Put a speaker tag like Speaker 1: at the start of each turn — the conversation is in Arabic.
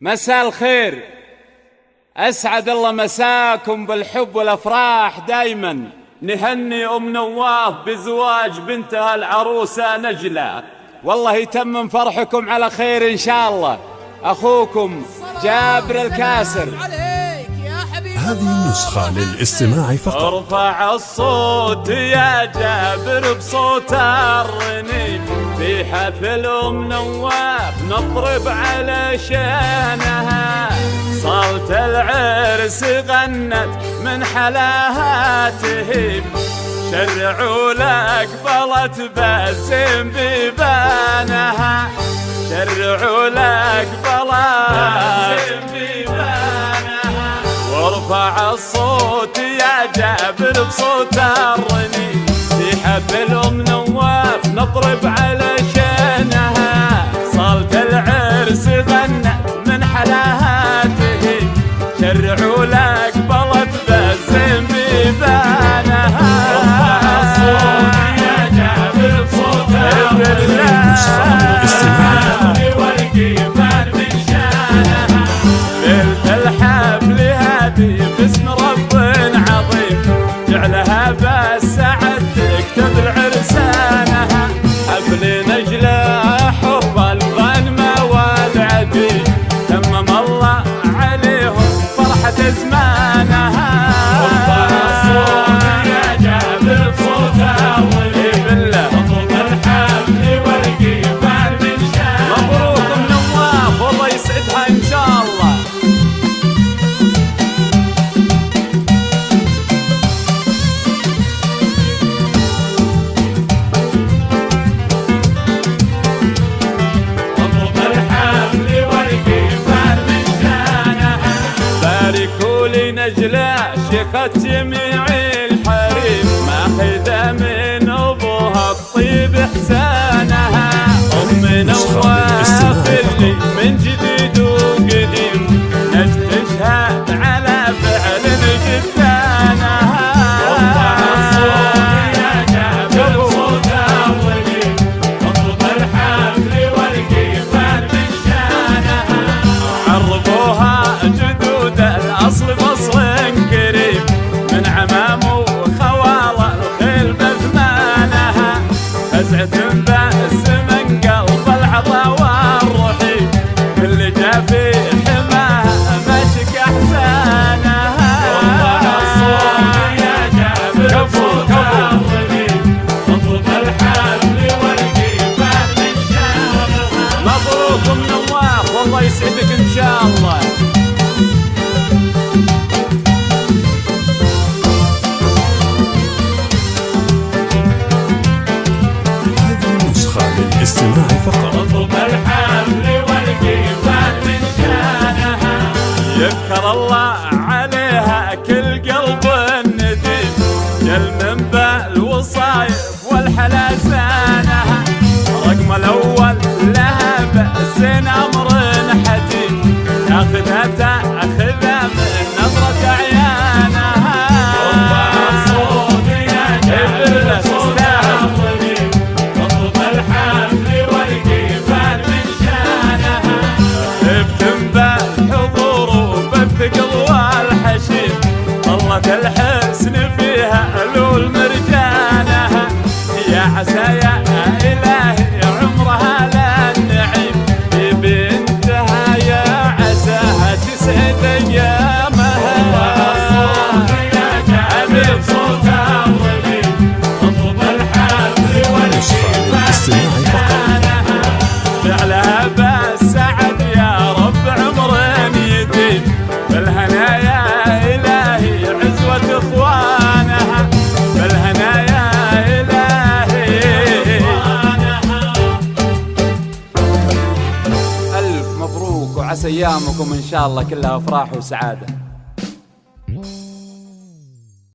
Speaker 1: مساء الخير، أسعد الله مساكم بالحب والأفراح. دايما نهني أم نواف بزواج بنتها العروسة نجلة، والله يتمم فرحكم على خير إن شاء الله. أخوكم جابر الكاسر.
Speaker 2: هذه نسخة للاستماع فقط.
Speaker 1: ارفع الصوت يا جابر بصوت الرنين، في حفل أم نواف نضرب على شانها. صالة العرس غنت من حلاها تهيب، شرعوا لك بلت باسم بيبانها. شرعوا لك بلت بيبانها. وارفع الصوت يا جابر بصوت الرنين، في حفل أم نواف نضرب على شانها. صالة العرس غنت من حلاها تهيب، شرعوا لك بلت باسم بيبانها. ارفع الصوت يا جابر بصوت الرنين، والكيفان من شانها. ليلة الحفل هذه باسم رب عظيم، جعلها بالسعد تكتب العرسانها. حفل نجلة حب الغنمة والعدي، تمم الله عليهم فرحة زمانها. ارفع الصوت يا جابر بصوت الرنين، بالله مطلوب الحفل والكيفان من شانها. مبروك ام نواف، والله يسعدها ان شاء الله. نجلة شيخة جميع الحريم، ماخذة من أبوها الطيب إحسانها. أم نواف اللي من جديد وقديم، نجد تشهد على فعل جدانها. ارفع الصوت يا جابر بصوت الرنين، مطلوب الحفل والكيفان من شانها. عرفوها جدود الأصل فصل كريم، من عمام وخوال الخيل بثمانها. فزعة بأس من قلب العطا والرحيم، كل جا في حماها مشك أحسانها. ارفع الصوت يا جابر بصوت الرنين، مطلوب الحفل والكيفان من شانها. مبروك ام نواف، والله يسعدك ان شاء الله.
Speaker 2: استماع فقط.
Speaker 1: مطلوب الحفل والكيفان من شانها، يذكر الله عليها كل قلب نديم، جل من بالوصايف والحلا زانها. رقم الأول لها بأس أمر حتيم، تاخذها تاخذها من نظرة عيانها. ارفع الصوت يا جابر بصوت الرنين، مطلوب الحفل والكيفان من شانها. ابتم بالحضور وبالثقل والحشيم، ظلت الحسن فيها علول مرجانها. يا عسى يا إلهي عمرها للنعيم، في بنتها يا عساها تسعد أيامها. ارفع الصوت يا جابر بصوت الرنين، مطلوب الحفل والكيفان من شانها. جعلها بالسعد يا رب عمر يديم، بالهنا يا إلهي عزوة إخوانها. بالهنا يا إلهي إخوانها. ألف مبروك، وعسى أيامكم إن شاء الله كلها أفراح وسعادة.